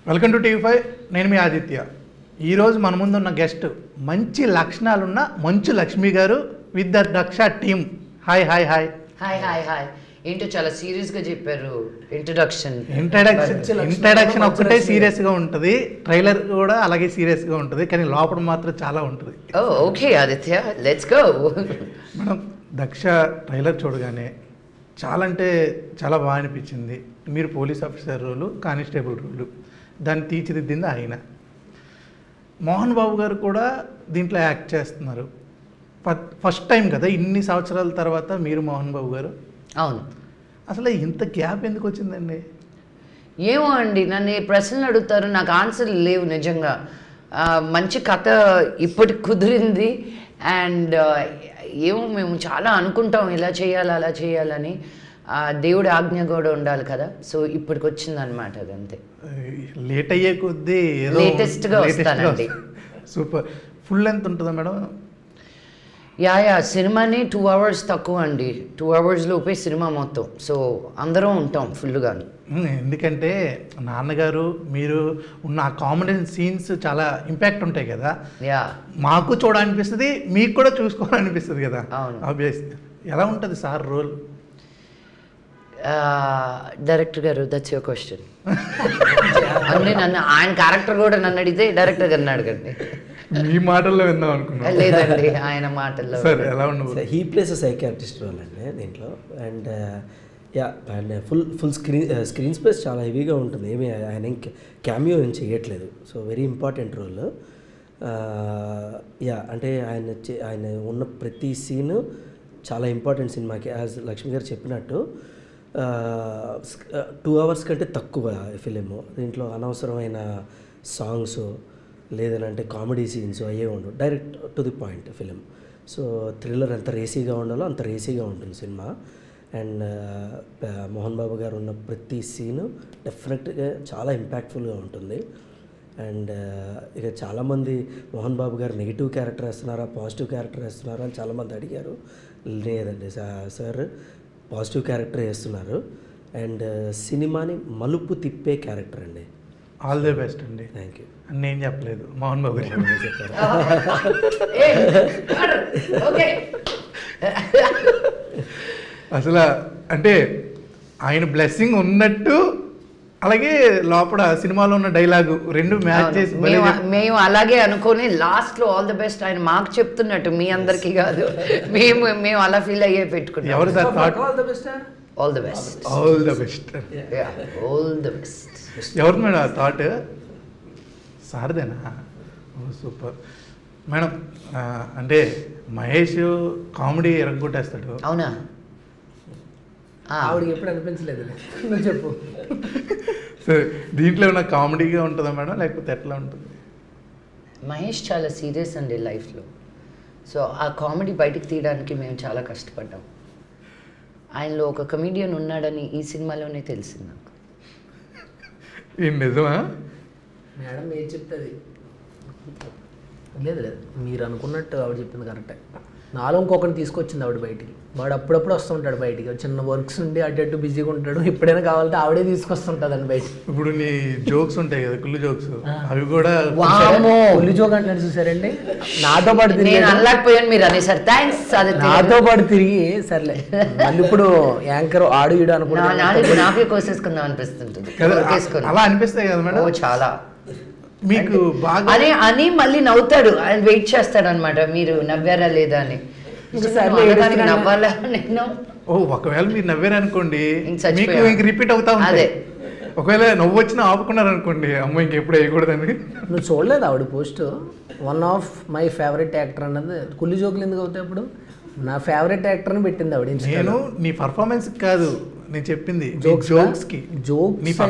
Welcome to TV5. నేను మీ ఆదిత్య. ఈరోజు మన ముందు ఉన్న గెస్ట్ మంచి లక్షణాలున్న మంచు లక్ష్మి గారు with the Daksha team. Hi hi hi hi hi hi. ఏంటో చాలా సీరియస్గా చెప్పారు ఇంట్రడక్షన్ ఒక్కటే సీరియస్గా ఉంటుంది, ట్రైలర్ కూడా అలాగే సీరియస్గా ఉంటుంది, కానీ లోపల మాత్రం చాలా ఉంటుంది. Okay Aditya, let's go. Madam, Daksha trailer చూడగానే చాలా అంటే చాలా బాగా అనిపించింది. మీరు పోలీస్ ఆఫీసర్ రోలు, కానిస్టేబుల్ రోలు, దాన్ని తీర్చిదిద్దింది ఆయన. మోహన్ బాబు గారు కూడా దీంట్లో యాక్ట్ చేస్తున్నారు. ఫస్ట్ టైం కదా ఇన్ని సంవత్సరాల తర్వాత మీరు మోహన్ బాబు గారు. అవును. అసలు ఇంత గ్యాప్ ఎందుకు వచ్చిందండి? ఏమో అండి, నన్ను ఈ ప్రశ్నలు అడుగుతారు, నాకు ఆన్సర్లు లేవు నిజంగా. మంచి కథ ఇప్పటికి కుదిరింది. అండ్ ఏమో మేము చాలా అనుకుంటాం ఇలా చేయాలి అలా చేయాలని. దేవుడి ఆజ్ఞ కూడా ఉండాలి కదా. సో ఇప్పటికి వచ్చింది అనమాట. అదంతే. లేట్ అయ్యే కొద్దీ లేటెస్ట్గా వస్తానండి. సూపర్. ఫుల్ లెంత్ ఉంటుందా మేడం? యా సినిమాని 2 hours తక్కువ అండి. 2 hours లోపే సినిమా మొత్తం. సో అందరం ఉంటాం ఫుల్గా. ఎందుకంటే నాన్నగారు మీరు ఉన్న ఆ కామెడీ సీన్స్ చాలా ఇంపాక్ట్ ఉంటాయి కదా. యా, మాకు చూడాలనిపిస్తుంది, మీకు కూడా చూసుకోవాలనిపిస్తుంది కదా. అవును. ఆబ్వియస్. ఎలా ఉంటుంది సార్ రోల్? డైరెక్టర్ గారు, దట్స్ యువర్ క్వశ్చన్. అంటే నన్ను ఆయన క్యారెక్టర్ కూడా నన్ను అడిగితే డైరెక్టర్ గారిని అడగండి. మీ మాటల్లో విందాం అనుకున్నా. లేదండి, ఆయన మాటల్లో. సార్ ఎలా ఉండదు? హీ ప్లేస్ సైకియాట్రిస్ట్ రోల్ అండి దీంట్లో. And and full screen space చాలా హెవీగా ఉంటుంది. ఏమి ఆయన క్యామియో ఏం చేయట్లేదు. So very important role. అంటే ఆయన ఉన్న ప్రతి సీను చాలా ఇంపార్టెంట్ సినిమాకి. యాజ్ లక్ష్మి గారు చెప్పినట్టు 2 hours కంటే తక్కువ ఫిలిము. దీంట్లో అనవసరమైన సాంగ్స్ లేదనంటే కామెడీ సీన్స్ అయ్యే ఉండవు. Direct to the point film. So thriller ఎంత రేసీగా ఉండాలో అంత రేసీగా ఉంటుంది సినిమా. అండ్ మోహన్ బాబు గారు ఉన్న ప్రతి సీను డెఫినెట్గా చాలా ఇంపాక్ట్ఫుల్గా ఉంటుంది. అండ్ ఇక చాలామంది మోహన్ బాబు గారు నెగిటివ్ క్యారెక్టర్ వేస్తున్నారా, పాజిటివ్ క్యారెక్టర్ వేస్తున్నారా అని చాలామంది అడిగారు. లేదండి సార్, పాజిటివ్ క్యారెక్టర్ వేస్తున్నారు. అండ్ సినిమాని మలుపు తిప్పే క్యారెక్టర్ అండి. ఆల్ ది బెస్ట్ అండి. Thank you. నేను చెప్పలేదు, మోహన్ బాబు గారు చెప్పారు. అసలు అంటే ఆయన బ్లెస్సింగ్ ఉన్నట్టు, అలాగే లోపల సినిమాలో ఉన్న డైలాగు రెండు మ్యాచ్ చేసి మేము అలాగే అనుకొని లాస్ట్లో ఆల్ ది బెస్ట్ ఆయన మాకు చెప్తున్నట్టు, మీ అందరికీ కాదు, మేము అలా ఫీల్ అయ్యే పెట్టుకున్నాం. ఎవరు sir thought? All the best. All the best. All the best. ఎవరు మేడం ఆ థాట్? సార్దేనా? ఓ సూపర్. మేడం, అంటే మహేష్ కామెడీ ఎరగొట్టేస్తాడు. అవునా? ఆవిడకి ఎప్పుడు అనిపించలేదు. నువ్వు చెప్పు. సరే, దీంట్లో ఏమైనా కామెడీగా ఉంటుందా మేడం, లేకపోతే ఎట్లా ఉంటుంది? మహేష్ చాలా సీరియస్ అండి లైఫ్లో. సో ఆ కామెడీ బయటికి తీయడానికి మేము చాలా కష్టపడ్డాం. ఆయనలో ఒక కమీడియన్ ఉన్నాడని ఈ సినిమాలోనే తెలిసింది నాకు. ఏం నిజమా? మేడం ఏం చెప్తుంది? లేదు మీరు అనుకున్నట్టు ఆవిడ చెప్పింది కరెక్టే. నాలో ఇంకొకరిని తీసుకొచ్చింది ఆవిడ బయటికి. వాడు అప్పుడప్పుడు వస్తుంటాడు బయటికి, చిన్న వర్క్స్ ఉండి అటు బిజీగా ఉంటాడు. ఎప్పుడైనా కావాలంటే ఆవిడే తీసుకొస్తుంటుందండి బయట. ఇప్పుడు నీ జోక్స్ ఉంటాయి కదా, కుళ్ళు జోక్స్, అవి కూడా కుళ్ళు జోక్ అంటాడు చూసారండి. నాతో పాటు నేను అనలేకపోయాను, మీరు అనేసారు. థ్యాంక్స్. నాతో పాటు తిరిగి సర్లే మళ్ళీ ఇప్పుడు యాంకర్ ఆడు ఈడు అనుకుంటున్నాను. నాకే కోసేసుకుందాం అనిపిస్తుంటుంది. అలా అనిపిస్తాయి కదా మేడం. చాలా మీకు బాగా అని మళ్ళీ నవ్వుతాడు. ఆయన వెయిట్ చేస్తాడు అనమాట, మీరు నవ్వారా లేదా అని. నవ్వాలా నేను? ఒకవేళ మీరు నవ్వారు అనుకోండి, మీకు ఇంక రిపీట్ అవుతా ఉంటుంది. ఒకవేళ నవ్వు వచ్చినా ఆపుకున్నారు అనుకోండి, అమ్మ ఇంకెప్పుడు వేయకూడదని. నువ్వు చూడలేదు ఆవిడ post? One of my favourite actor అన్నది. కుళ్ళు జోకులు ఎందుకు అవుతాయి? అప్పుడు నా ఫేవరెట్ యాక్టర్ని పెట్టింది ఆవిడ. నేను నీ పర్ఫార్మెన్స్ కాదు నేను చెప్పింది, జోక్స్ కి. జోక్స్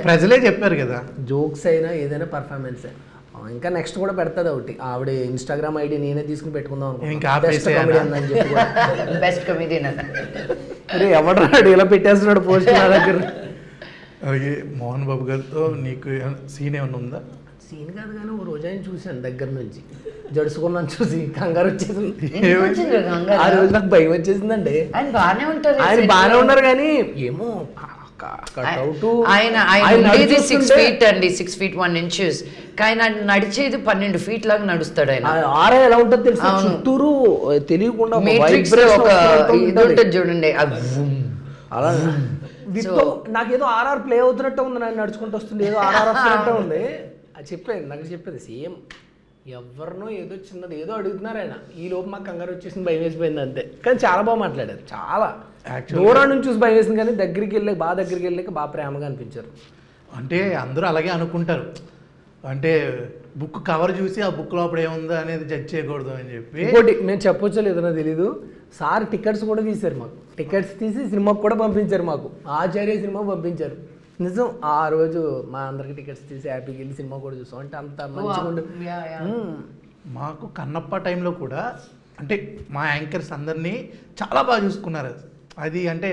ప్రజలే చెప్పారు కదా, జోక్స్ అయినా ఏదైనా పర్ఫార్మెన్సే. ఇంకా నెక్స్ట్ కూడా పెడతాది ఒకటి ఆవిడ ఇన్స్టాగ్రామ్ ఐడి నేనే తీసుకుని పెట్టుకుందాం అనుకుంటున్నాను. ఎవడు ఇలా పెట్టేస్తున్నాడు పోస్ట్ నా దగ్గర. అలాగే మోహన్ బాబు గారితో నీకు సీన్ ఏమన్నా ఉందా? సీన్ కాదు కానీ ఓ రోజు ఆయన చూశాను దగ్గర నుంచి, జడుచుకున్నాను చూసి కంగారు వచ్చేసింది. ఆ రోజు నాకు భయం వచ్చేసిందండి. ఆయన బాగానే ఉంటారు, ఆయన బాగానే ఉన్నారు కానీ ఏమో ఆయన ఉండేది 6 feet అండి, 6 feet 1 inches. కానీ ఆయన నడిచేది 12 feet లాగా నడుస్తాడు ఆయన. ఆరా ఎలా ఉంటుంది తెలుసు, చుట్టూరు తెలియకుండా Matrix లో ఒక ఇది ఉంటుంది చూడండి, అలా నాకేదో ఆర్ఆర్ ప్లే అవుతున్నట్టు ఉంది, నాకు నడుచుకుంటూ వస్తుంది, ఏదో ఆర్ఆర్ వస్తున్నట్టు ఉంది. అది చెప్పేది నాకు చెప్పేది సేమ్. ఎవరినో ఏదో చిన్నది ఏదో అడుగుతున్నారు ఆయన, ఈ లోపు మాకు కంగారు వచ్చేసింది, భయం వేసిపోయింది అంతే. కానీ చాలా బాగా మాట్లాడారు, చాలా దూరం నుంచి చూసి భయం వేసింది, కానీ దగ్గరికి వెళ్ళాక బాగా ప్రేమగా అనిపించారు. అంటే అందరూ అలాగే అనుకుంటారు, అంటే బుక్ కవర్ చూసి ఆ బుక్ లోపల ఏముందో అనేది జడ్జ్ చేయకూడదు అని చెప్పి. ఇంకోటి మేము చెప్పొచ్చో లేదో తెలీదు, సార్ టికెట్స్ కూడా తీశారు మాకు, టికెట్స్ తీసి సినిమాకు కూడా పంపించారు, మాకు ఆచార్య సినిమాకు పంపించారు. నిజం, ఆ రోజు మా అందరికి టికెట్స్ తీసి హ్యాపీకి వెళ్ళి సినిమా కూడా చూసాం. అంటే అంత మంచిగా మాకు కన్నప్ప టైంలో కూడా అంటే మా యాంకర్స్ అందరినీ చాలా బాగా చూసుకున్నారు. అది అంటే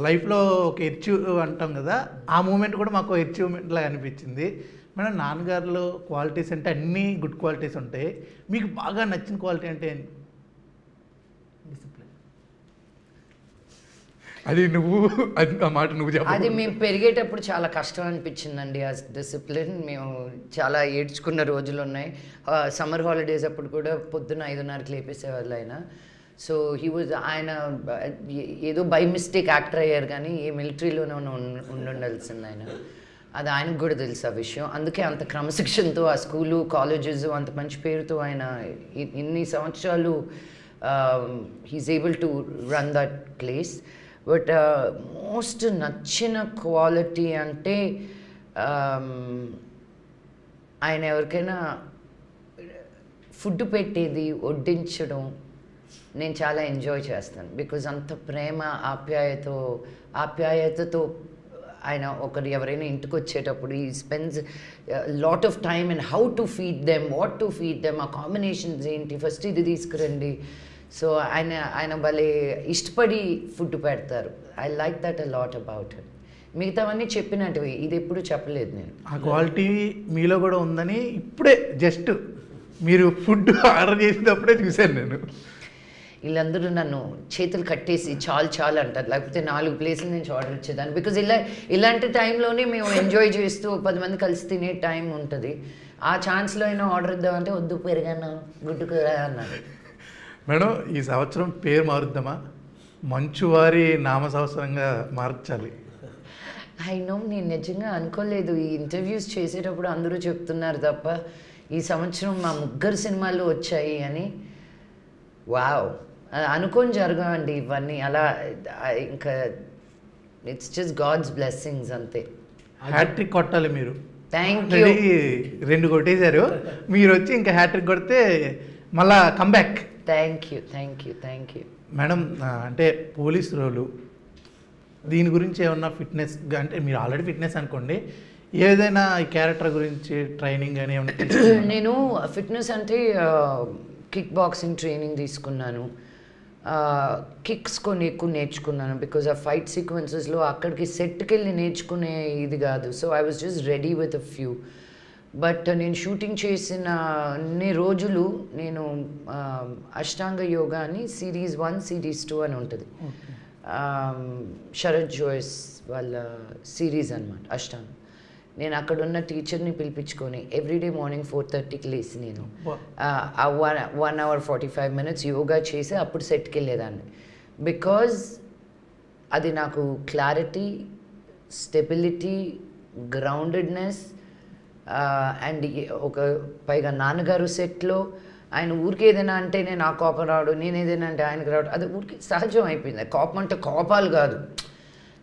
లైఫ్లో ఒక అచీవ్ అంటాం కదా, ఆ మూమెంట్ కూడా మాకు అచీవ్మెంట్ లాగా అనిపించింది. మేడం, నాన్నగారిలో క్వాలిటీస్ అంటే అన్నీ గుడ్ క్వాలిటీస్ ఉంటాయి, మీకు బాగా నచ్చిన క్వాలిటీ అంటే డిసిప్లిన్. అది ఆ మాట నువ్వు చెప్పు. అది మేము పెరిగేటప్పుడు చాలా కష్టం అనిపించిందండి ఆ డిసిప్లిన్. మేము చాలా ఏడ్చుకున్న రోజులు ఉన్నాయి. సమ్మర్ హాలిడేస్ అప్పుడు కూడా పొద్దున్న 5:30కి లేపేసేవాళ్ళు ఆయన. సో ఆయన ఏదో బై మిస్టేక్ యాక్టర్ అయ్యారు, కానీ ఏ మిలిటరీలోనే ఉండాల్సింది ఆయన. అది ఆయనకు కూడా తెలుసు ఆ విషయం. అందుకే అంత క్రమశిక్షణతో ఆ స్కూలు కాలేజెస్ అంత మంచి పేరుతో ఆయన ఇన్ని సంవత్సరాలు he's able to run that place. But most నచ్చిన క్వాలిటీ అంటే ఆయన ఎవరికైనా ఫుడ్ పెట్టేది, వడ్డించడం నేను చాలా ఎంజాయ్ చేస్తాను. బికాజ్ అంత ప్రేమ ఆప్యాయతతో ఆయన ఎవరైనా ఇంటికి వచ్చేటప్పుడు ఈ spends lot of time and how to feed them, what to feed them, ఆ కాంబినేషన్స్ ఏంటి, ఫస్ట్ ఇది తీసుకురండి. సో ఆయన భలే ఇష్టపడి ఫుడ్ పెడతారు. I like that a lot about him. మిగతావన్నీ చెప్పినట్టువి, ఇది ఎప్పుడు చెప్పలేదు నేను. ఆ క్వాలిటీ మీలో కూడా ఉందని ఇప్పుడే జస్ట్ మీరు ఫుడ్ ఆర్డర్ చేసినప్పుడే చూశాను నేను. వీళ్ళందరూ నన్ను చేతులు కట్టేసి చాలు అంటారు, లేకపోతే 4 ప్లేసుల నుంచి ఆర్డర్ ఇచ్చేదాన్ని. బికాజ్ ఇలాంటి టైంలోనే మేము ఎంజాయ్ చేస్తూ 10 మంది కలిసి తినే టైం ఉంటుంది. ఆ ఛాన్స్లో అయినా ఆర్డర్ ఇద్దామంటే వద్దు, పెరిగాను గుడ్డు కూర అన్నారు. మేడం, ఈ సంవత్సరం పేరు మారుద్దామా? మంచువారి నామ సంవత్సరంగా మార్చాలి. అయినో నేను నిజంగా అనుకోలేదు. ఈ ఇంటర్వ్యూస్ చేసేటప్పుడు అందరూ చెప్తున్నారు తప్ప ఈ సంవత్సరం మా 3 సినిమాలు వచ్చాయి అని. వావ్, అనుకోని జరగవండి ఇవన్నీ. అలా ఇంకా ఇట్స్ జస్ట్ గాడ్స్ బ్లెస్సింగ్స్ అంతే. హ్యాట్రిక్ కొట్టాలి మీరు. Thank you. 2 కొట్టేశారు, మీరు వచ్చి ఇంకా హ్యాట్రిక్ కొడితే మళ్ళా కంబ్యాక్. Thank you. మేడం, అంటే పోలీస్ రోలు దీని గురించి ఏమన్నా ఫిట్నెస్, అంటే మీరు ఆల్రెడీ ఫిట్నెస్ అనుకోండి, ఏదైనా ఈ క్యారెక్టర్ గురించి ట్రైనింగ్ అని ఏమన్నా? నేను ఫిట్నెస్ అంటే కిక్ బాక్సింగ్ ట్రైనింగ్ తీసుకున్నాను, కిక్స్ కొన్ని ఎక్కువ నేర్చుకున్నాను. బికాజ్ ఆ ఫైట్ సీక్వెన్సెస్లో అక్కడికి సెట్కి వెళ్ళి నేర్చుకునే ఇది కాదు. So I was just ready with a few. But నేను షూటింగ్ చేసిన అన్ని రోజులు నేను అష్టాంగ యోగా అని సిరీస్ 1, సిరీస్ 2 అని ఉంటుంది. శరత్ జోయస్ వాళ్ళ సిరీస్ అనమాట అష్టాంగ. నేను అక్కడ ఉన్న టీచర్ని పిలిపించుకొని ఎవ్రీడే మార్నింగ్ 4:30కి లేసి నేను 1 hour 45 minutes యోగా చేసి అప్పుడు సెట్కి వెళ్ళేదాన్ని. బికాజ్ అది నాకు క్లారిటీ, స్టెబిలిటీ, గ్రౌండెడ్నెస్ అండ్ పైగా నాన్నగారు సెట్లో ఆయన ఊరికి ఏదైనా అంటే నేను ఆ కోపం రావడం, నేను ఏదైనా అంటే ఆయనకు రావడం, అది ఊరికి సహజం అయిపోయింది. కోపం అంటే కోపాలు కాదు.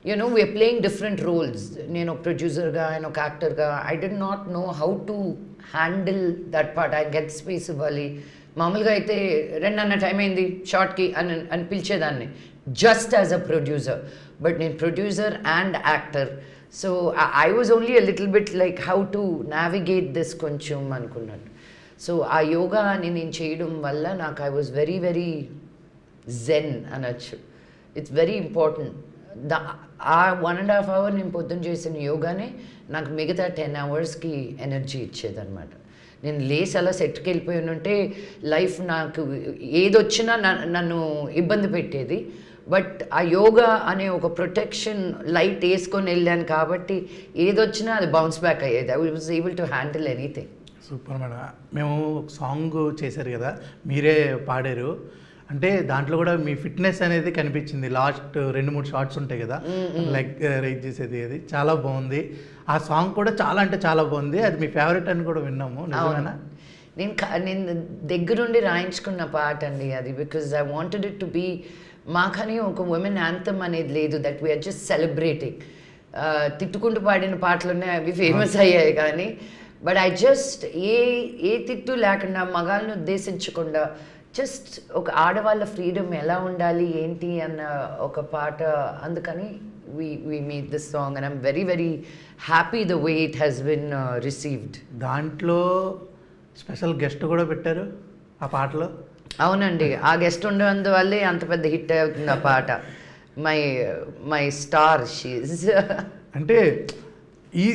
We are playing different roles. నేను ఒక ప్రొడ్యూసర్గా, ఆయన ఒక యాక్టర్గా, I did not know how to handle that part. ఆయన గెట్ స్పేస్ ఇవ్వాలి. మామూలుగా అయితే 2 అన్న టైం అయింది షార్ట్కి అని పిలిచేదాన్ని just as a producer. But నేను producer and actor. So I was only a little bit like how to navigate this కొంచెం అనుకున్నాను. సో ఆ యోగా అని నేను చేయడం వల్ల నాకు ఐ వాజ్ వెరీ వెరీ జెన్ అనొచ్చు. It's very important. ఆ 1.5 hour నేను పొద్దున్న చేసిన యోగానే నాకు మిగతా 10 hours ఎనర్జీ ఇచ్చేదన్నమాట. నేను లేసి అలా సెట్కి వెళ్ళిపోయి ఉంటే లైఫ్ నాకు ఏదొచ్చినా నన్ను ఇబ్బంది పెట్టేది. బట్ ఆ యోగా అనే ఒక ప్రొటెక్షన్ లైట్ వేసుకొని వెళ్ళాను కాబట్టి ఏదొచ్చినా అది బౌన్స్ బ్యాక్ అయ్యేది. I was able to handle anything. Super madam. మేము సాంగ్ చేశారు కదా, మీరే పాడారు, అంటే దాంట్లో కూడా మీ ఫిట్నెస్ అనేది కనిపించింది. లాస్ట్ 2-3 షార్ట్స్ ఉంటాయి కదా, లైక్ రైజ్ చేసేది, అది చాలా బాగుంది. ఆ సాంగ్ కూడా చాలా అంటే చాలా బాగుంది. అది మీ ఫేవరెట్ అని కూడా విన్నాము, నిజమేనా? నేను దగ్గరుండి రాయించుకున్న పాట అండి అది. Because I wanted it to be, మాకని ఒక ఉమెన్ యాంథమ్ అనేది లేదు, దట్ వీఆర్ జస్ట్ సెలబ్రేటింగ్. తిట్టుకుంటూ పాడిన పాటలు ఉన్నాయి, అవి ఫేమస్ అయ్యాయి. కానీ బట్ ఐ జస్ట్ ఏ తిట్టు లేకుండా, మగాళ్ళని ఉద్దేశించకుండా, జస్ట్ ఒక ఆడవాళ్ళ ఫ్రీడమ్ ఎలా ఉండాలి ఏంటి అన్న ఒక పాట. అందుకని we made this song and I'm very very happy the way it has been received. దాంట్లో స్పెషల్ గెస్ట్ కూడా పెట్టారు ఆ పాటలో. అవునండి, ఆ గెస్ట్ ఉన్నందువల్లే అంత పెద్ద హిట్ అవుతుంది ఆ పాట. My star she's. అంటే ఈ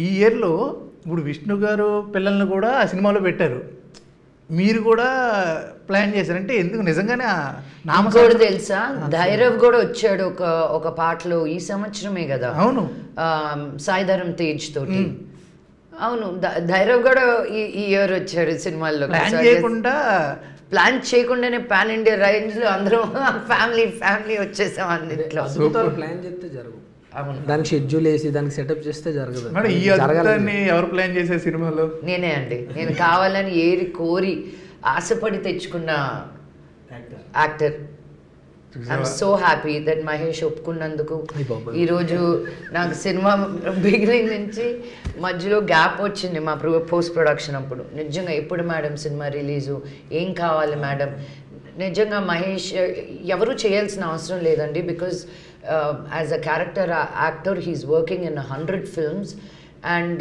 ఇయర్లో ఇప్పుడు విష్ణు గారు పిల్లల్ని కూడా ఆ సినిమాలో పెట్టారు, మీరు కూడా ప్లాన్ చేశారంటే ఎందుకు? నిజంగానే కూడా తెలుసా, ధైరవ్ కూడా వచ్చాడు ఒక పాటలో ఈ సంవత్సరమే కదా. అవును, సాయిధరం తేజ్ తోటి. అవును, ధైరవ్ కూడా ఈ ఇయర్ వచ్చాడు సినిమాల్లో. ప్లాన్ చేయకుండానే పాన్ ఇండియా రేంజ్ లో అందరం ఫ్యామిలీ వచ్చేసాం అన్నింటిలో. ప్లాన్ చేస్తే జరగదు, దానికి షెడ్యూల్ వేసి దానికి సెటప్ చేస్తే జరగదు. ఎవరు ప్లాన్ చేసే సినిమాలో? నేనే అండి. నేను కావాలని ఏరి కోరి ఆశపడి తెచ్చుకున్న actor. I'm so happy that Mahesh ఒప్పుకున్నందుకు. ఈరోజు నాకు సినిమా బిగినింగ్ నుంచి మధ్యలో గ్యాప్ వచ్చింది మా పోస్ట్ ప్రొడక్షన్ అప్పుడు. నిజంగా ఎప్పుడు మేడం సినిమా రిలీజు, ఏం కావాలి మేడం? నిజంగా మహేష్ ఎవరు చేయాల్సిన అవసరం లేదండి, because as a character actor he's working in 100 films. And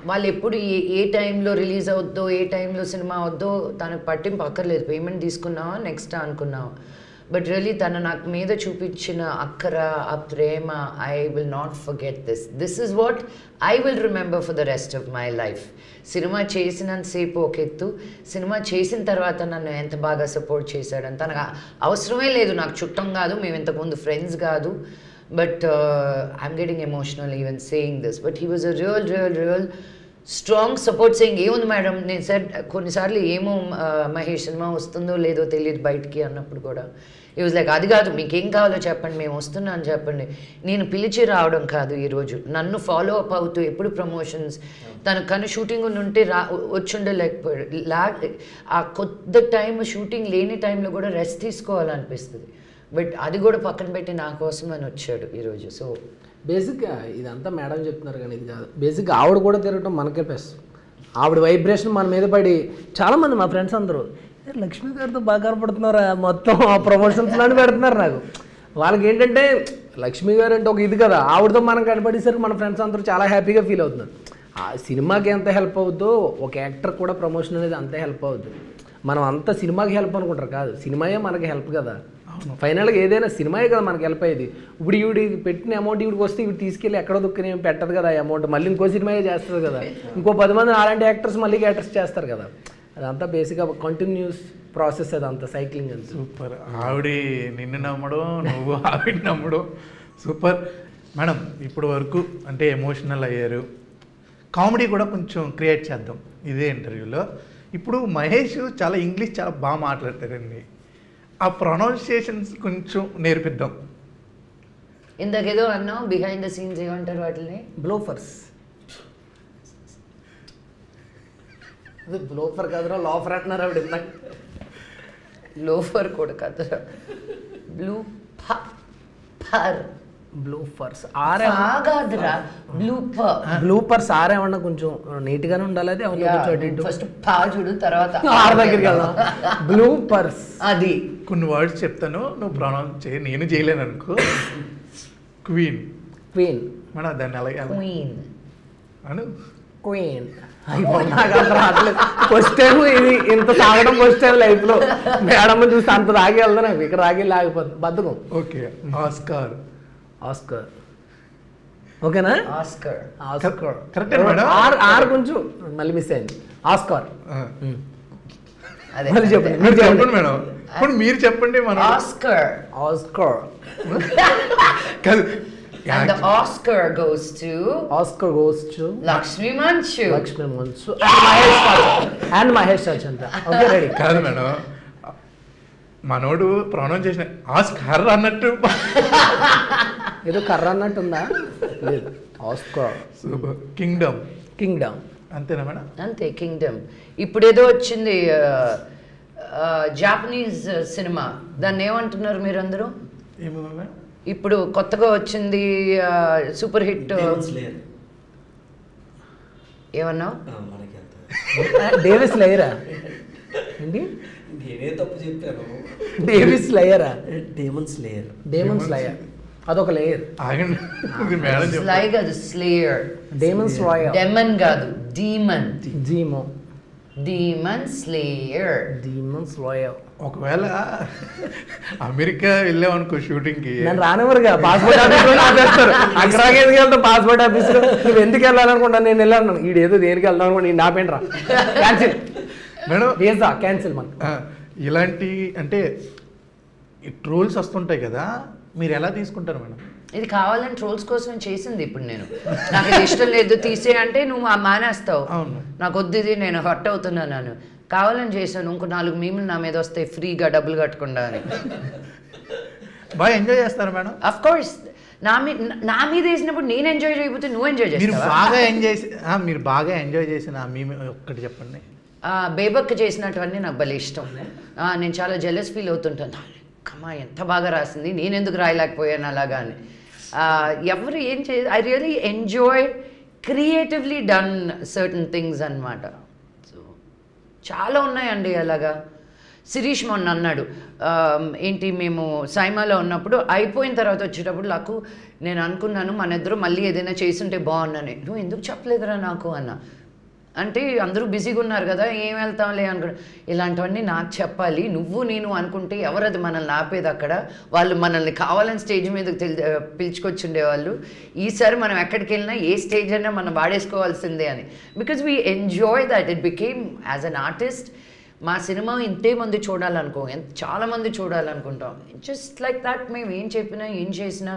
వాళ్ళు ఎప్పుడు ఏ టైంలో రిలీజ్ అవుద్దో, ఏ టైంలో సినిమా అవుద్దో తనకు పట్టింపు అక్కర్లేదు. పేమెంట్ తీసుకున్నావా నెక్స్ట్ అనుకున్నావా. బట్ రియలీ తను నాకు మీద చూపించిన అక్కర, ఆ ప్రేమ, I will not forget this is what I will remember for the rest of my life. Cinema చేసినంతసేపు ఒక ఎత్తు, సినిమా చేసిన తర్వాత నన్ను ఎంత బాగా సపోర్ట్ చేశాడని. తనకు అవసరమే లేదు, నాకు చుట్టం కాదు, మేము ఇంతకుముందు ఫ్రెండ్స్ కాదు. But I'm getting emotional even saying this. But he was a real strong support saying. ఏముంది మేడం, నేను సార్ కొన్నిసార్లు ఏమో మహేష్ సినిమా వస్తుందో లేదో తెలియదు బయటికి అన్నప్పుడు కూడా ఈ వాజ్ లైక్, అది కాదు మీకేం కావాలో చెప్పండి, మేము వస్తున్నా అని చెప్పండి. నేను పిలిచి రావడం కాదు, ఈరోజు నన్ను ఫాలో అప్ అవుతూ ఎప్పుడు ప్రమోషన్స్, తనకు కానీ షూటింగ్ ఉంటే వచ్చుండలేకపోయాడు. ఆ కొద్ది టైం షూటింగ్ లేని టైంలో కూడా రెస్ట్ తీసుకోవాలనిపిస్తుంది. బట్ అది కూడా పక్కన పెట్టి నా కోసం అని వచ్చాడు ఈరోజు. సో బేసిక్గా ఇదంతా మేడం చెప్తున్నారు కానీ ఇది కాదు. బేసిక్గా ఆవిడ కూడా తిరగటం మనకే ప్లస్. ఆవిడ వైబ్రేషన్ మన మీద పడి చాలామంది మా ఫ్రెండ్స్ అందరూ లక్ష్మి గారితో బాగా కనపడుతున్నారా, మొత్తం ఆ ప్రమోషన్స్లోనే పెడుతున్నారు నాకు. వాళ్ళకి ఏంటంటే లక్ష్మి గారు అంటే ఒక ఇది కదా, ఆవిడతో మనం కనపడేసరికి మన ఫ్రెండ్స్ అందరూ చాలా హ్యాపీగా ఫీల్ అవుతున్నారు. ఆ సినిమాకి ఎంత హెల్ప్ అవుద్దో ఒక యాక్టర్ కూడా ప్రమోషన్ అనేది అంతే హెల్ప్ అవుద్ది. మనం అంత సినిమాకి హెల్ప్ అనుకుంటారు, కాదు సినిమాయే మనకి హెల్ప్ కదా. ఫైనల్గా ఏదైనా సినిమాయే కదా మనకి హెల్ప్ అయ్యేది. ఇప్పుడు ఈవిడికి పెట్టిన అమౌంట్ ఈవిడికి వస్తే ఇవి తీసుకెళ్ళి ఎక్కడో దుక్కుని పెట్టదు కదా ఆ అమౌంట్, మళ్ళీ ఇంకో సినిమాయే చేస్తుంది కదా. ఇంకో 10 మంది అలాంటి యాక్టర్స్ మళ్ళీ యాక్టర్స్ చేస్తారు కదా. అదంతా బేసిక్గా కంటిన్యూస్ ప్రాసెస్, అదంతా సైక్లింగ్ అంతా. సూపర్. ఆవిడ నిన్ను నమ్మడం, నువ్వు ఆవిడ నమ్మడం, సూపర్ మేడం. ఇప్పుడు వరకు అంటే ఎమోషనల్ అయ్యారు, కామెడీ కూడా కొంచెం క్రియేట్ చేద్దాం ఇదే ఇంటర్వ్యూలో. ఇప్పుడు మహేష్ చాలా ఇంగ్లీష్ చాలా బాగా మాట్లాడతారండి, ఆ ప్రొనౌన్సియేషన్స్ కొంచెం నేర్పిద్దాం. ఇందాకేదో అన్నావు బిహైండ్ ద సీన్స్ ఏమంటారు వాటిని? బ్లోఫర్స్. బ్లోఫర్ కదరా, లోఫర్ అంటున్నారు ఆవిడ. లోఫర్ కూడా కదరా, బ్లూ ఫర్ బ్లూపర్స్ బ్లూపర్స్ ఆరేమన్నా కొంచెం నీట్ గానే ఉండాలి. అది ఫస్ట్ పా చూడు, తర్వాత ఆర్ దగ్గరికి వెళ్దాం. బ్లూపర్స్ అది కొన్ని వర్డ్స్ చెప్తాను, నువ్వు ప్రొనౌన్స్ చేయి, నేను చేయలేను అనుకో. క్వీన్ మన దాన్ని అలాగే క్వీన్ అను. క్వీన్ ఫస్ట్ టైం ఇది ఇంత తాగడం ఫస్ట్ టైం లైఫ్ లో. మేడం చూస్తే అంత తాగి వెళ్తాను, ఇక్కడ తాగి లాగిపోతుంది బతుకం. ఓకే. ఆస్కార్. ఓకేనా? Oscar correct madam. ఆర్ కొంచెం మళ్ళీ మిస్ అయింది. ఆస్కార్. అదే మళ్ళీ చెప్పండి మీరు చెప్పండి మేడం. ఇప్పుడు మీరు చెప్పండి. మన ఆస్కర్. ఆస్కర్ కాదు, And the Oscar goes to Lakshmi Manchu and Mahesh రాజంతా. Okay ready. కాదు మేడం, మనోడు ప్రొనౌన్స్ చేసిన ఆస్కర్ అన్నట్టు. ఏదో కర్ర అన్నట్టుందా? లేదు, ఆస్కర్. సూపర్. కింగ్డమ్ అంతేనా మేడం? అంతే, కింగ్డమ్. ఇప్పుడు ఏదో వచ్చింది జాపనీస్ సినిమా, దాన్ని ఏమంటున్నారు మీరు అందరూ? ఏమో మేడం, ఇప్పుడు కొత్తగా వచ్చింది సూపర్ హిట్. ఏమన్నావు? డేవిస్ లేయరా ఏంటి? నేనే తప్పు చెప్పాను. డేవిస్ లేయరా? డేమన్స్ లేయర్ అదొక లేయర్. ఆగండి, ఇది మేడం స్లై కాదు, స్లేయర్. డేమన్స్ రాయర్. డెమన్ కాదు, డీమన్. Demon slayer. ఒకవేళ అమెరికా వెళ్ళామనుకో షూటింగ్ కి, నన్ను రానివ్వరుగా, పాస్పోర్ట్ ఆఫీస్ ఆపేస్తారు. అక్కడికి ఎందుకు వెళ్తాం? పాస్పోర్ట్ ఆఫీస్ నువ్వు ఎందుకు వెళ్ళాలనుకుంటా? నేను వెళ్ళాను. ఈడేదో దేనికి వెళ్దాం అనుకోండి, నా పెంట్రా క్యాన్సిల్ మేడం, వీసా క్యాన్సిల్. మనకు ఇలాంటి అంటే ట్రోల్స్ వస్తుంటాయి కదా, మీరు ఎలా తీసుకుంటారు మేడం? ఇది కావాలని ట్రోల్స్ కోసం చేసింది. ఇప్పుడు నేను నాకు ఇది ఇష్టం లేదు తీసే అంటే నువ్వు మానేస్తావు. నాకు వద్దు, ఇది నేను హర్ట్ అవుతున్నాను. కావాలని చేశాను. ఇంకో 4 మీములు నా మీద వస్తాయి ఫ్రీగా, డబ్బులు కట్టకుండా అని. బాగా ఎంజాయ్ చేస్తారు మేడం? Of course. నా మీద వేసినప్పుడు నేను ఎంజాయ్ చేయకపోతే నువ్వు ఎంజాయ్ మీరు చేస్తావా? మీరు బాగా ఎంజాయ్ చేసిన మీమ్ ఒక్కటి చెప్పండి. బేబక్క చేసినటువన్నీ నాకు భలే ఇష్టం. నేను చాలా జెలస్ ఫీల్ అవుతుంటాను. కమ్మా ఎంత బాగా రాసింది, నేను ఎందుకు రాయలేకపోయాను అలాగా అని. ఎవరు ఏం I really enjoy creatively done certain things అన్నమాట. సో చాలా ఉన్నాయండి అలాగా. శిరీష్ మొన్న అన్నాడు, ఏంటి మేము సైమాలో ఉన్నప్పుడు అయిపోయిన తర్వాత వచ్చేటప్పుడు నాకు నేను అనుకున్నాను మన ఇద్దరు మళ్ళీ ఏదైనా చేసుంటే బాగున్నాను. నువ్వు ఎందుకు చెప్పలేదురా నాకు అన్న. అంటే అందరూ బిజీగా ఉన్నారు కదా, ఏం వెళ్తాంలే అనుకున్నా. ఇలాంటివన్నీ నాకు చెప్పాలి, నువ్వు నేను అనుకుంటే ఎవరది మనల్ని ఆపేది? అక్కడ వాళ్ళు మనల్ని కావాలని స్టేజ్ మీదకి పిలుచుకొచ్చుండేవాళ్ళు. ఈసారి మనం ఎక్కడికి వెళ్ళినా ఏ స్టేజ్ అయినా మనం వాడేసుకోవాల్సిందే అని. Because we enjoy that. It became as an artist. మా సినిమా ఇంతే మంది చూడాలనుకో, చాలా మంది చూడాలనుకుంటాం. Just like that. మేము ఏం చెప్పినా ఏం చేసినా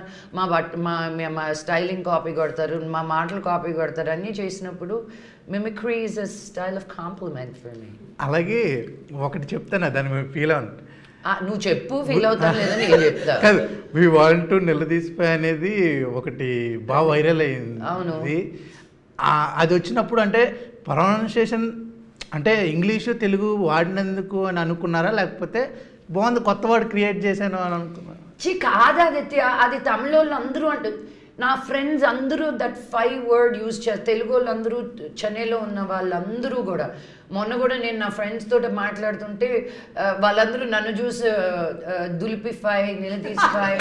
మా స్టైలింగ్ కాపీ కొడతారు, మా మాటలు కాపీ కొడతారు. అన్నీ చేసినప్పుడు mimicry is a style of compliment for me. అలాగే ఒకటి చెప్తాను, దాన్ని మేము ఫీల్ అవ్వండి. నువ్వు చెప్పు, ఫీల్ అవుతాను లేదా నేను చెప్తా. కాదు, వీ వాంట్ టు నిలదీసిపోయి అనేది ఒకటి బాగా వైరల్ అయింది. అవును. అది వచ్చినప్పుడు అంటే ప్రొనౌన్సియేషన్ అంటే ఇంగ్లీషు తెలుగు వాడినందుకు అని అనుకున్నారా, లేకపోతే బాగుంది కొత్త వర్డ్ క్రియేట్ చేశాను అని అనుకున్నారా? కాదు ఆదిత్య, అది తమిళ వాళ్ళు అందరూ అంటారు. నా ఫ్రెండ్స్ అందరూ దట్ 5 word యూజ్ చేస్తారు. తెలుగు వాళ్ళు అందరూ, చెన్నైలో ఉన్న వాళ్ళందరూ కూడా. మొన్న కూడా నేను నా ఫ్రెండ్స్ తోటి మాట్లాడుతుంటే వాళ్ళందరూ నన్ను చూసి దులిపిఫై, నిలదీసిఫై,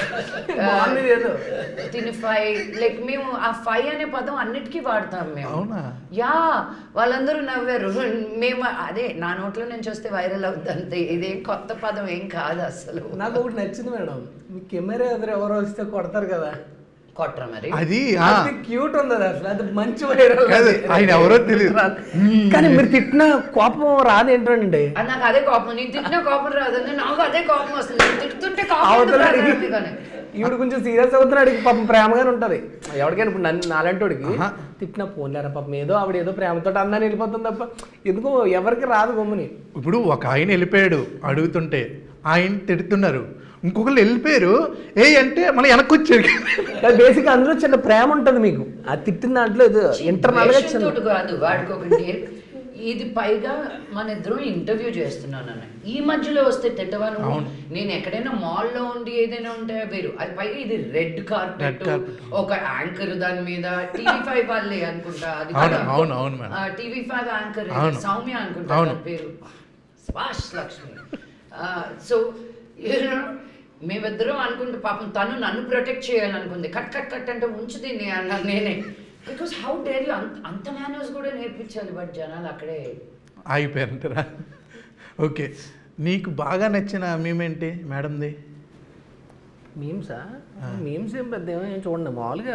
తినిఫై, లైక్ మేము ఆ 5 అనే పదం అన్నిటికీ వాడతాం మేము. యా, వాళ్ళందరూ నవ్వారు. మేము అదే నా నోట్లో నుంచి వస్తే వైరల్ అవుతుంది అంతే. ఇదేం కొత్త పదం ఏం కాదు అసలు. నాకు ఒకటి నచ్చింది మేడం, మీ కెమెరా ఎదురు ఎవరో వస్తే కొడతారు కదా, కొట్రా మరి. అది క్యూట్ ఉంది అసలు, అది మంచి వైరల్. ఆయన ఎవరో తెలియదు, కానీ మీరు తిట్టిన కోపం రాదు ఏంటండి? నాకు అదే కోపం. నేను తిట్టిన కోపం రాదండి, నాకు అదే కోపం వస్తుంది. తిట్టుతుంటే కోపం. ఈవిడ కొంచెం సీరియస్ అవుతున్నాడు, పాపం ప్రేమగానే ఉంటుంది ఎవరికైనా. ఇప్పుడు నన్ను నాలంటోడికి తిట్టిన ఫోన్లేరా పాపం, ఏదో ఆవిడ ఏదో ప్రేమతో అందని వెళ్ళిపోతుంది తప్ప ఎందుకో ఎవరికి రాదు గమ్ముని. ఇప్పుడు ఒక ఆయన వెళ్ళిపోయాడు అడుగుతుంటే, ఆయన తిడుతున్నారు, ఇంకొకరు వెళ్ళిపోయారు అంటే మళ్ళీ వెనక్కి వచ్చారు. బేసిక్ అందులో చిన్న ప్రేమ ఉంటుంది మీకు, ఆ తిట్టిన దాంట్లో ఇంటర్నల్ గా కాదు వాడికి ఒకటి. ఇది పైగా మన ఇద్దరం ఇంటర్వ్యూ చేస్తున్నాను అన్న, ఈ మధ్యలో వస్తే తిట్టవాను. నేను ఎక్కడైనా మాల్లో ఉండి ఏదైనా ఉంటే వేరు, అది పైగా ఇది రెడ్ కార్పెట్, ఒక యాంకర్ దాని మీద. TV5 వాళ్ళే అనుకుంటా అది, TV5 యాంకర్ సౌమ్య అనుకుంటా పేరు, స్వాష్ లక్ష్మి. సో మేమిద్దరం అనుకుంటే పాపం తను నన్ను ప్రొటెక్ట్ చేయాలనుకుంది. కట్ కట్ కట్ అంటే ఉంచు దీన్ని అన్నాను నేనే. బికాస్ హౌ డేర్ యూ, అంత మేనర్స్ కూడా నేర్పించాలి, బట్ జనాలు అక్కడే ఆగిపోయారంటారా? ఓకే, నీకు బాగా నచ్చిన మేమేంటి మేడంది? మీమ్స్ ఏం పెద్ద ఏం చూడండి మామూలుగా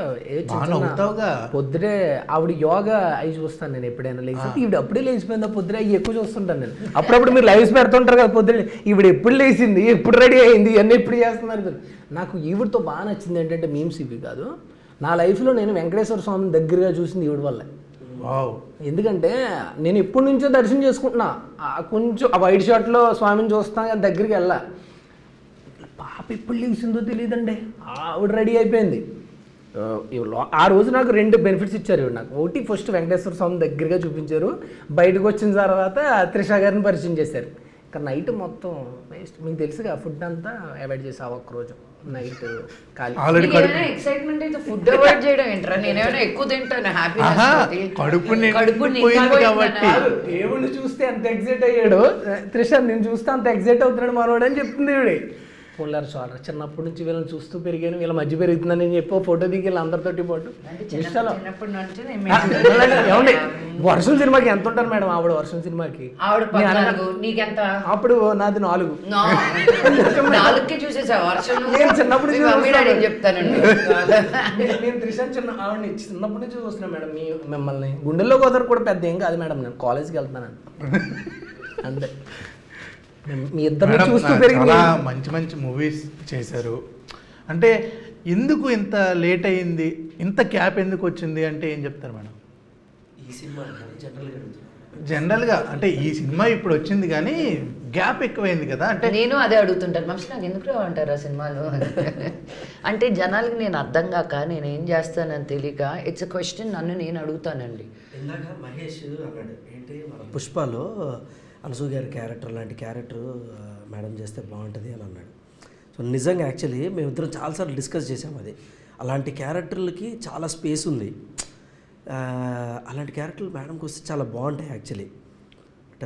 బాగా అవుతావుగా. పొద్దుడే ఆవిడ యోగా అవి చూస్తాను నేను ఎప్పుడైనా లేచి ఈవిడ అప్పుడే లేచిపోయిందా పొద్దుడే అవి ఎక్కువ చూస్తుంటాను నేను. అప్పుడప్పుడు మీరు లైవ్స్ పెడుతుంటారు కదా పొద్దుడే ఈవిడ ఎప్పుడు లేచింది ఎప్పుడు రెడీ అయింది ఇవన్నీ ఎప్పుడు చేస్తున్నారు. నాకు ఈవిడతో బాగా నచ్చింది ఏంటంటే మీమ్స్ ఇవి కాదు, నా లైఫ్లో నేను వెంకటేశ్వర స్వామిని దగ్గరగా చూసింది ఈవిడ వల్లే. ఎందుకంటే నేను ఎప్పటి నుంచో దర్శనం చేసుకుంటున్నా, కొంచెం ఆ వైట్ షర్ట్లో స్వామిని చూస్తాను కానీ దగ్గరికి వెళ్ళా. పాప ఎప్పుడు లేచిందో తెలియదండి, ఆవిడ రెడీ అయిపోయింది. ఆ రోజు నాకు 2 బెనిఫిట్స్ ఇచ్చారు ఇవి నాకు. ఒకటి ఫస్ట్ వెంకటేశ్వర స్వామి దగ్గరగా చూపించారు, బయటకు వచ్చిన తర్వాత త్రిష గారిని పరిచయం చేశారు. ఇంకా నైట్ మొత్తం వేస్ట్. మీకు తెలుసుగా ఫుడ్ అంతా అవాయిడ్ చేసా ఒక్కరోజు నైట్ ఖాళీ. ఎక్సైట్మెంట్ అయితే ఫుడ్ అవాయిడ్ చేయడం ఏంట్రా, నేనేమైనా ఎక్కువ తింటాను దేవుడిని చూస్తే అంత ఎగ్జైట్ అయ్యాడు త్రిష, నేను చూస్తే అంత ఎగ్జైట్ అవుతున్నాడు మనోడు అని చెప్తుంది ఇవిడి. పోలారు చాలు చిన్నప్పటి నుంచి వీళ్ళని చూస్తూ పెరిగాను, వీళ్ళ మధ్య పెరుగుతుందని నేను చెప్పి ఫోటో దిగి వీళ్ళ అందరితోటి పాటు ఏమండి. వర్షం సినిమాకి ఎంత ఉంటారు మేడం ఆవిడ? వర్షం సినిమాకి అప్పుడు నాది 4. నేను చిన్నప్పుడు నేను త్రిషాన్ ఆవిడని చిన్నప్పటి నుంచి చూస్తున్నాను మేడం. మిమ్మల్ని గుండెల్లో కుదర కూడా పెద్ద ఏం కాదు మేడం, నేను కాలేజ్కి వెళ్తున్నాను అంతే. మీ ఇద్దరు చూస్తూ చాలా మంచి మూవీస్ చేశారు. అంటే ఎందుకు ఇంత లేట్ అయింది, ఇంత గ్యాప్ ఎందుకు వచ్చింది అంటే ఏం చెప్తారు మేడం? ఈ సినిమా జనరల్గా అంటే ఈ సినిమా ఇప్పుడు వచ్చింది కానీ గ్యాప్ ఎక్కువైంది కదా. అంటే నేను అదే అడుగుతుంటాను, మనిషి నాకు ఎందుకు అంటారు ఆ సినిమాలు అంటే జనాలకి నేను అర్థం కాక నేను ఏం చేస్తానని తెలియక ఇట్స్ అ క్వశ్చన్ నన్ను నేను అడుగుతానండి. ఇందాక మహేష్ అన్నాడు ఏంటి మన పుష్పలో అనసూ గారి క్యారెక్టర్ లాంటి క్యారెక్టర్ మేడం చేస్తే బాగుంటుంది అని అన్నాడు. సో నిజంగా యాక్చువల్లీ మేమిద్దరం చాలాసార్లు డిస్కస్ చేసాం అది. అలాంటి క్యారెక్టర్లకి చాలా స్పేస్ ఉంది, అలాంటి క్యారెక్టర్లు మేడంకి వస్తే చాలా బాగుంటాయి యాక్చువల్లీ.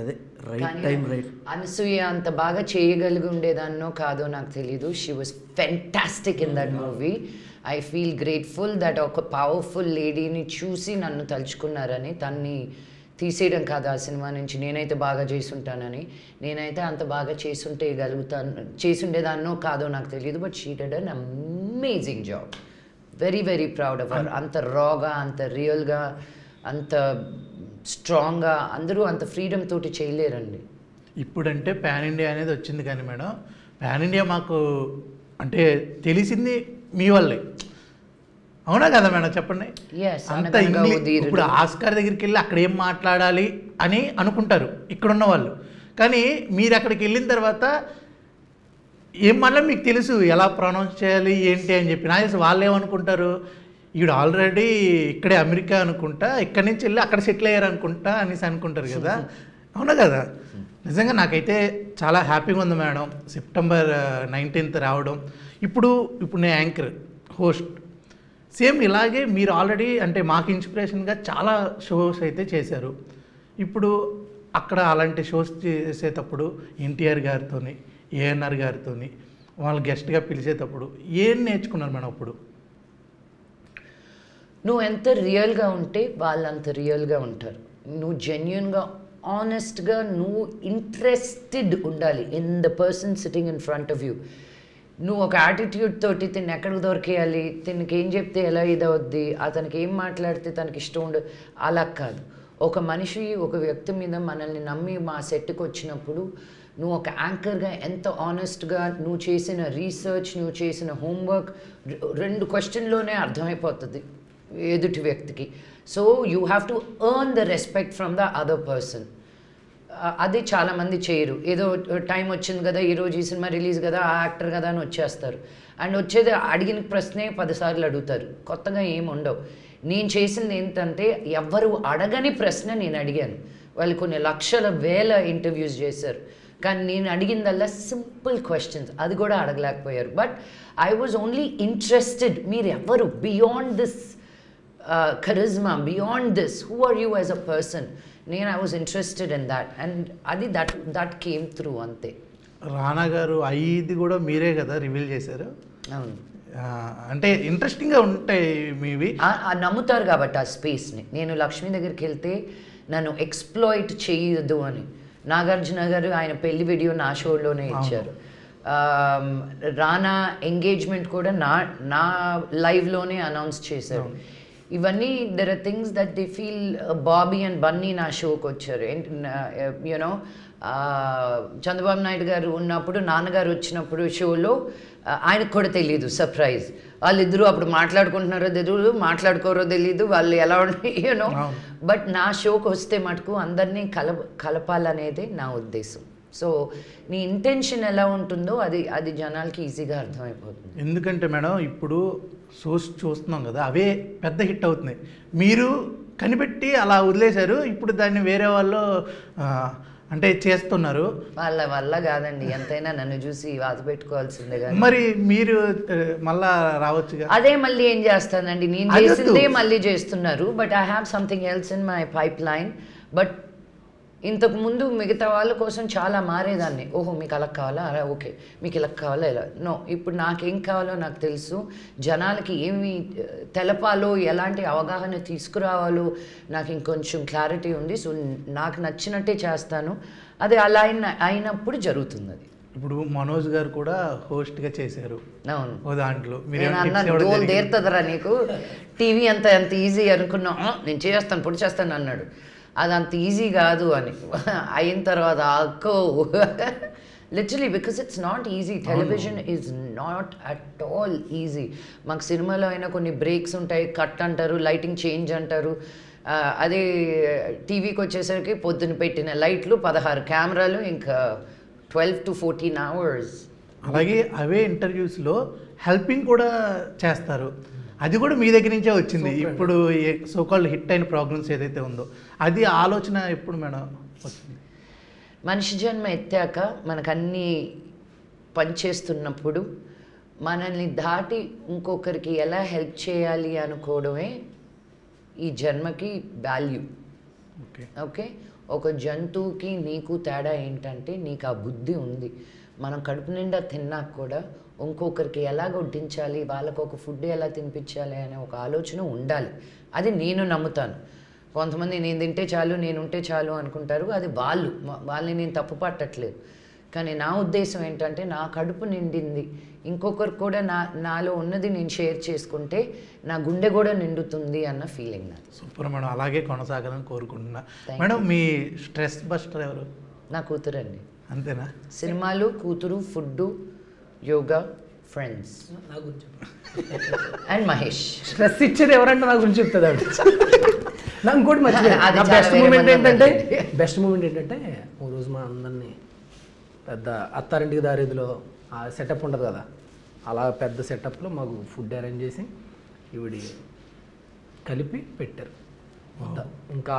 అదే రైట్ టైం రైట్. అనసూయ అంత బాగా చేయగలిగి ఉండేదాన్నో కాదో నాకు తెలీదు. She was fantastic in that movie. I feel grateful that ఒక పవర్ఫుల్ లేడీని చూసి నన్ను తలుచుకున్నారని. తన్ని తీసేయడం కాదు ఆ సినిమా నుంచి, నేనైతే బాగా చేసుంటానని. నేనైతే అంత బాగా చేసుండేదాన్నో కాదో నాకు తెలియదు. But she did an amazing job. Very very proud of her. అంత రాగా, అంత రియల్గా, అంత స్ట్రాంగ్గా అందరూ అంత ఫ్రీడమ్ తోటి చేయలేరండి. ఇప్పుడంటే పాన్ ఇండియా అనేది వచ్చింది కానీ మేడం, పాన్ ఇండియా మాకు అంటే తెలిసింది మీ వల్లే, అవునా కదా మేడం? చెప్పండి. అంత ఇంగ్లీష్ ఇప్పుడు ఆస్కార్ దగ్గరికి వెళ్ళి అక్కడ ఏం మాట్లాడాలి అని అనుకుంటారు ఇక్కడున్న వాళ్ళు, కానీ మీరు అక్కడికి వెళ్ళిన తర్వాత ఏం మాట్లాడి మీకు తెలుసు, ఎలా ప్రొనౌన్స్ చేయాలి ఏంటి అని చెప్పి. నా తెలిసి వాళ్ళు ఏమనుకుంటారు, ఈడు ఆల్రెడీ ఇక్కడే అమెరికా అనుకుంటా, ఇక్కడి నుంచి వెళ్ళి అక్కడ సెటిల్ అయ్యారు అనుకుంటా అనేసి అనుకుంటారు కదా, అవునా కదా? నిజంగా నాకైతే చాలా హ్యాపీగా ఉంది మేడం సెప్టెంబర్ 19th రావడం. ఇప్పుడు నేను యాంకర్, హోస్ట్, సేమ్ ఇలాగే మీరు ఆల్రెడీ అంటే మాకు ఇన్స్పిరేషన్గా చాలా షోస్ అయితే చేశారు. ఇప్పుడు అక్కడ అలాంటి షోస్ చేసేటప్పుడు ఎన్టీఆర్ గారితో, ఏఎన్ఆర్ గారితో వాళ్ళు గెస్ట్గా పిలిచేటప్పుడు ఏం నేర్చుకున్నారు మేడం? అప్పుడు నువ్వు ఎంత రియల్గా ఉంటే వాళ్ళు అంత రియల్గా ఉంటారు. నువ్వు జెన్యున్గా, ఆనెస్ట్గా, నువ్వు ఇంట్రెస్టెడ్ ఉండాలి in the person sitting in front of you. నువ్వు ఒక యాటిట్యూడ్ తోటి తిని ఎక్కడికి దొరికేయాలి, తినకి ఏం చెప్తే ఎలా ఇదవుద్ది, అతనికి ఏం మాట్లాడితే తనకి ఇష్టం ఉండదు, అలా కాదు. ఒక మనిషి, ఒక వ్యక్తి మీద మనల్ని నమ్మి మా సెట్కి వచ్చినప్పుడు నువ్వు ఒక యాంకర్గా ఎంత ఆనెస్ట్గా, నువ్వు చేసిన రీసెర్చ్, నువ్వు చేసిన హోంవర్క్ 2 క్వశ్చన్లోనే అర్థమైపోతుంది ఎదుటి వ్యక్తికి. So you have to earn the respect from the other person. అది చాలామంది చేయరు. ఏదో టైం వచ్చింది కదా, ఈరోజు ఈ సినిమా రిలీజ్ కదా, ఆ యాక్టర్ కదా అని వచ్చేస్తారు. అండ్ వచ్చేది అడిగిన ప్రశ్నే 10 సార్లు అడుగుతారు, కొత్తగా ఏమి ఉండవు. నేను చేసింది ఏంటంటే ఎవ్వరు అడగని ప్రశ్న నేను అడిగాను. వాళ్ళు కొన్ని లక్షల వేల ఇంటర్వ్యూస్ చేశారు, కానీ నేను అడిగిందల్లా సింపుల్ క్వశ్చన్స్, అది కూడా అడగలేకపోయారు. But I was only interested, మీరు ఎవరు, beyond this charisma, beyond this, who are you as a person? I was interested in that, and adi that came through ante. రానా గారు ఐది కూడా మీరే కదా రివీల్ చేశారు. అవును, అంటే ఇంట్రెస్టింగ్గా ఉంటాయి మీవి. నమ్ముతారు కాబట్టి ఆ స్పేస్ని. నేను లక్ష్మి దగ్గరికి వెళ్తే నన్ను ఎక్స్ప్లాయిట్ చేయొద్దు అని నాగార్జున గారు ఆయన పెళ్లి వీడియో నా షోలోనే ఇచ్చారు. రానా ఎంగేజ్మెంట్ కూడా నా లైవ్లోనే అనౌన్స్ చేశారు. ఇవన్నీ there are things that they feel. Bobby and Bunny నా షోకి వచ్చారు. యూనో చంద్రబాబు నాయుడు గారు ఉన్నప్పుడు, నాన్నగారు వచ్చినప్పుడు షోలో ఆయనకు కూడా తెలియదు సర్ప్రైజ్. వాళ్ళిద్దరూ అప్పుడు మాట్లాడుకుంటున్నారో తెలియదు, మాట్లాడుకోరో తెలియదు, వాళ్ళు ఎలా ఉండి యూనో. బట్ నా షోకి వస్తే మటుకు అందరినీ కలపాలనేదే నా ఉద్దేశం. సో నీ ఇంటెన్షన్ ఎలా ఉంటుందో అది జనాలకి ఈజీగా అర్థమైపోతుంది. ఎందుకంటే మేడం ఇప్పుడు షోస్ చూస్తున్నాం కదా, అవే పెద్ద హిట్ అవుతున్నాయి. మీరు కనిపెట్టి అలా వదిలేశారు, ఇప్పుడు దాన్ని వేరే వాళ్ళు అంటే చేస్తున్నారు. వాళ్ళ వల్ల కాదండి, ఎంతైనా నన్ను చూసి వాత పెట్టుకోవాల్సిందే కానీ. మరి మీరు మళ్ళా రావచ్చుగా. అదే మళ్ళీ ఏం చేస్తానండి, నేను చేసిందే మళ్ళీ చేస్తున్నారు. But I have something else in my pipe line. But ఇంతకు ముందు మిగతా వాళ్ళ కోసం చాలా మారేదాన్ని. ఓహో మీకు అలా కావాలా, అలా ఓకే, మీకు ఇలా కావాలా, ఇలా నో. ఇప్పుడు నాకేం కావాలో నాకు తెలుసు, జనాలకి ఏమి తెలపాలో, ఎలాంటి అవగాహన తీసుకురావాలో నాకు ఇంకొంచెం క్లారిటీ ఉంది. సో నాకు నచ్చినట్టే చేస్తాను. అది అలా అయినప్పుడు జరుగుతుంది. అది ఇప్పుడు మనోజ్ గారు కూడా హోస్ట్గా చేశారు. అవును, ఓ దాంట్లో నేను అన్నాను గోల్ దేరుతుందరా నీకు, టీవీ అంత ఈజీ అనుకున్నా, నేను చేస్తాను పొడి చేస్తాను అన్నాడు. అది అంత ఈజీ కాదు అని అయిన తర్వాత అక్కో literally, because it's not easy. Television is not at all easy. మాకు సినిమాలో అయినా కొన్ని బ్రేక్స్ ఉంటాయి, కట్ అంటారు, లైటింగ్ చేంజ్ అంటారు. అదే టీవీకి వచ్చేసరికి పొద్దున పెట్టిన లైట్లు, 16 కెమెరాలు, ఇంకా 12 to 14 hours. అలాగే అవే ఇంటర్వ్యూస్లో హెల్పింగ్ కూడా చేస్తారు. అది కూడా మీ దగ్గర నుంచే వచ్చింది. ఇప్పుడు సోకాల్డ్ హిట్ అయిన ప్రోగ్రామ్స్ ఏదైతే ఉందో అది ఆలోచన ఎప్పుడు మేడం వచ్చింది? మనిషి జన్మ ఎత్తాక మనకన్నీ పనిచేస్తున్నప్పుడు మనల్ని దాటి ఇంకొకరికి ఎలా హెల్ప్ చేయాలి అనుకోవడమే ఈ జన్మకి వాల్యూ. ఓకే, ఒక జంతువుకి నీకు తేడా ఏంటంటే నీకు ఆ బుద్ధి ఉంది. మనం కడుపు నిండా తిన్నాక కూడా ఇంకొకరికి ఎలా వడ్డించాలి, వాళ్ళకు ఒక ఫుడ్ ఎలా తినిపించాలి అనే ఒక ఆలోచన ఉండాలి. అది నేను నమ్ముతాను. కొంతమంది నేను తింటే చాలు, నేను ఉంటే చాలు అనుకుంటారు. అది వాళ్ళని నేను తప్పు పట్టట్లేదు. కానీ నా ఉద్దేశం ఏంటంటే నా కడుపు నిండింది, ఇంకొకరు కూడా నాలో ఉన్నది నేను షేర్ చేసుకుంటే నా గుండె కూడా నిండుతుంది అన్న ఫీలింగ్ నాకు. సూపర్ మేడం, అలాగే కొనసాగాలని కోరుకుంటున్నా. మేడం మీ స్ట్రెస్ బస్టర్ ఎవరు? నా కూతురు అండి. అంతేనా? సినిమాలు, కూతురు, ఫుడ్, యోగా, ఫ్రెండ్స్ నా గురించి అండ్ మహేష్. స్ట్రెస్ ఇచ్చేది ఎవరంటే నా గురించి చెప్తుంది ఆవిడ. నాకు ఇంకోటి అది బెస్ట్ మూమెంట్ ఏంటంటే ఓ రోజు మా అందరినీ పెద్ద అత్తారింటికి దారిదిలో ఆ సెటప్ ఉంటుంది కదా, అలా పెద్ద సెటప్లో మాకు ఫుడ్ అరేంజ్ చేసి ఈవిడి కలిపి పెట్టారు ముద్ద. ఇంకా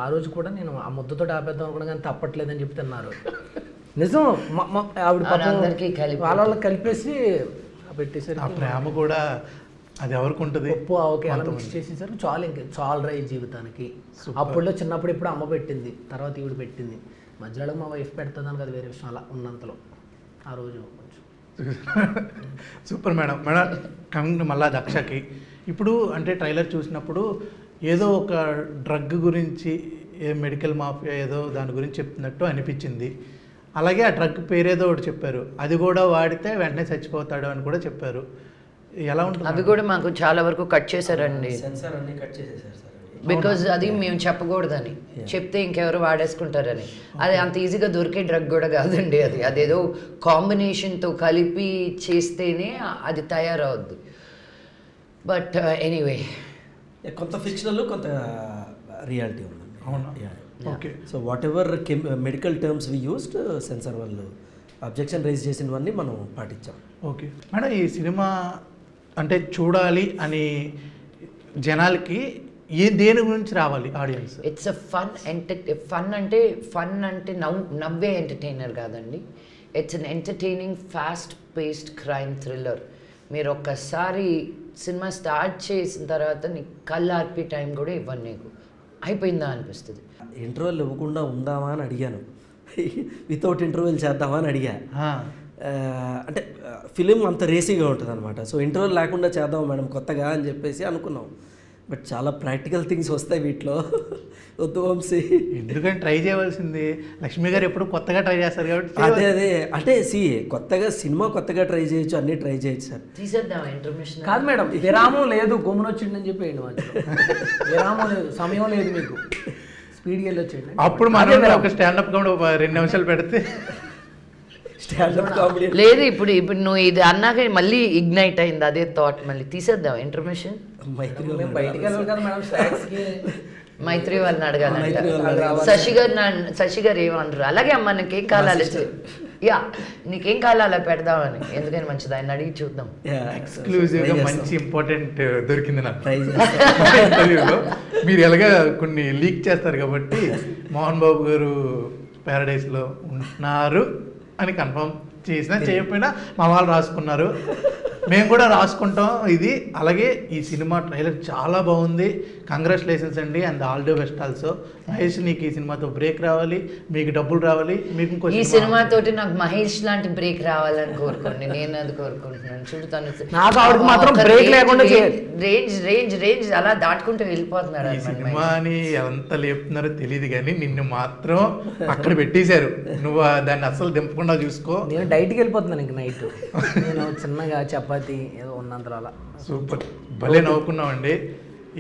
ఆ రోజు కూడా నేను ఆ ముద్దతో ఆపేద్దాం అనుకున్నా కానీ తప్పట్లేదని చెప్పి తిన్నారు. నిజం, ఆవిడ వాళ్ళకి కలిపేసి పెట్టేసారు. ఆ ప్రేమ కూడా అది ఎవరికి ఉంటుంది? ఉప్పు ఆవకి అలా మిక్స్ చేసేసరికి చాలు రా ఈ జీవితానికి. అప్పుడులో చిన్నప్పుడు ఇప్పుడు అమ్మ పెట్టింది, తర్వాత ఈవిడ పెట్టింది, మధ్యలో మా వైఫ్ పెడుతుందని కదా వేరే విషయం. అలా ఉన్నంతలో ఆ రోజు సూపర్ మేడం. మేడం కమింగ్ మళ్ళా దక్షకి, ఇప్పుడు అంటే ట్రైలర్ చూసినప్పుడు ఏదో ఒక డ్రగ్ గురించి, మెడికల్ మాఫియా ఏదో దాని గురించి చెప్తున్నట్టు అనిపించింది. అలాగే ఆ డ్రగ్ పేరేదో ఒకటి చెప్పారు, అది కూడా వాడితే వెంటనే చచ్చిపోతాడు అని కూడా చెప్పారు. ఎలా ఉంటుంది? అవి కూడా మాకు చాలా వరకు కట్ చేశారండి. సెన్సార్ అన్ని కట్ చేసేసారు సార్. బికాజ్ అది మేము చెప్పకూడదని, చెప్తే ఇంకెవరు వాడేసుకుంటారని. అది అంత ఈజీగా దొరికే డ్రగ్ కూడా కాదండి. అదేదో కాంబినేషన్తో కలిపి చేస్తేనే అది తయారవుద్ది. బట్ ఎనీవే, కొంత ఫిక్షనల్, కొంత రియాలిటీ ఉంది. అవునా? Okay. So whatever medical terms we used, censor వాళ్ళు అబ్జెక్షన్ రైజ్ చేసినవన్నీ మనం పాటించాం. ఓకే మేడం, ఈ సినిమా అంటే చూడాలి అని జనాలకి దేని గురించి రావాలి ఆడియన్స్? ఇట్స్ అ ఫన్ అంటే నవ్వే ఎంటర్టైనర్ కాదండి. It's an entertaining fast paced crime thriller. మీరు ఒక్కసారి సినిమా స్టార్ట్ చేసిన తర్వాత నీకు కళ్ళు ఆర్పే టైం కూడా ఇవ్వను, నీకు అయిపోయిందా అనిపిస్తుంది. ఇంటర్వెల్ ఇవ్వకుండా ఉందామా అని అడిగాను, వితౌట్ ఇంటర్వెల్ చేద్దామా అని అడిగా. అంటే ఫిలిం అంత రేసీగా ఉంటుంది అనమాట. సో ఇంటర్వెల్ లేకుండా చేద్దాం మేడం కొత్తగా అని చెప్పేసి అనుకున్నాం. బట్ చాలా ప్రాక్టికల్ థింగ్స్ వస్తాయి వీటిలో. వద్దు వంశీ. ఎందుకంటే ట్రై చేయవలసింది. లక్ష్మి గారు ఎప్పుడు కొత్తగా ట్రై చేస్తారు కాబట్టి అదే అంటే కొత్తగా సినిమా కొత్తగా ట్రై చేయొచ్చు, అన్నీ ట్రై చేయొచ్చు సార్. తీసేద్దాం ఇంటర్మిషన్. కాదు మేడం, విరామం లేదు, గమ్మున వచ్చిండని చెప్పేయండి మధ్యలో. విరామం లేదు, సమయం లేదు మీకు, స్పీడ్కి వెళ్ళి వచ్చేయండి. అప్పుడు మనం ఒక స్టాండప్ కామెడీ 2 నిమిషాలు పెడితే స్టాండప్ కామెడీ లేదు, ఇప్పుడు నువ్వు ఇది అన్నాక మళ్ళీ ఇగ్నైట్ అయింది అదే థాట్. మళ్ళీ తీసేద్దాం ఇంటర్మిషన్. మేము బయటికి వెళ్ళాలి కదా మేడం, స్నాక్స్కి. మైత్రి వాళ్ళని అడగాలంట. మైత్రి వాళ్ళని అడగాలి. శశి గారు ఏమన్నారు, అలాగే అమ్మ నీకేం కాలాలి, యా నీకేం కాలాలా పెడదామని. ఎందుకని మంచిది, ఆయన అడిగి చూద్దాం. ఎక్స్క్లూజివ్ గా మంచి ఇంపార్టెంట్ దొరికింది నాకు ట్రై ఇంటర్వ్యూలో. మీరు ఎలాగా కొన్ని లీక్ చేస్తారు కాబట్టి మోహన్ బాబు గారు ప్యారడైస్ లో ఉంటున్నారు అని కన్ఫర్మ్ చేసినా చేయకపోయినా మా వాళ్ళు రాసుకున్నారు, మేము కూడా రాసుకుంటాం ఇది. అలాగే ఈ సినిమా ట్రైలర్ చాలా బాగుంది, కంగ్రాచులేషన్స్ అండి and all the best also. Mahesh నీకు ఈ సినిమాతో బ్రేక్ రావాలి, మీకు డబ్బులు రావాలి, మీకు ఇంకో ఈ సినిమాతోటి నాకు మహేష్ లాంటి బ్రేక్ రావాలని కోరుకోండి, నేను అది కోరుకుంటున్నాను. చూడతాను నాకు ఆవిడకి మాత్రం break లేకుండా చేయాలి. రేంజ్ రేంజ్ రేంజ్ అలా దాటుకుంటూ వెళ్ళిపోతున్నారు. ఈ సినిమాని ఎంత లేపుతున్నారో తెలియదు కానీ నిన్ను మాత్రం అక్కడ పెట్టేశారు. నువ్వు దాన్ని అస్సలు దింపకుండా చూసుకో. నేను డైట్కి వెళ్ళిపోతున్నాను ఇంక నైట్. నేను చిన్నగా చపాతి ఏదో ఉన్నంతలో అలా. సూపర్, భలే నవ్వుకున్నామండి.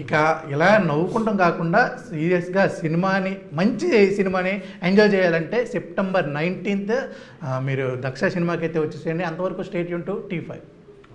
ఇక ఇలా నవ్వుకుంటాం కాకుండా సీరియస్గా సినిమాని, మంచి సినిమాని ఎంజాయ్ చేయాలంటే September 19th మీరు దక్ష సినిమాకి అయితే వచ్చేసేయండి. అంతవరకు స్టే ట్యూన్ టు T5.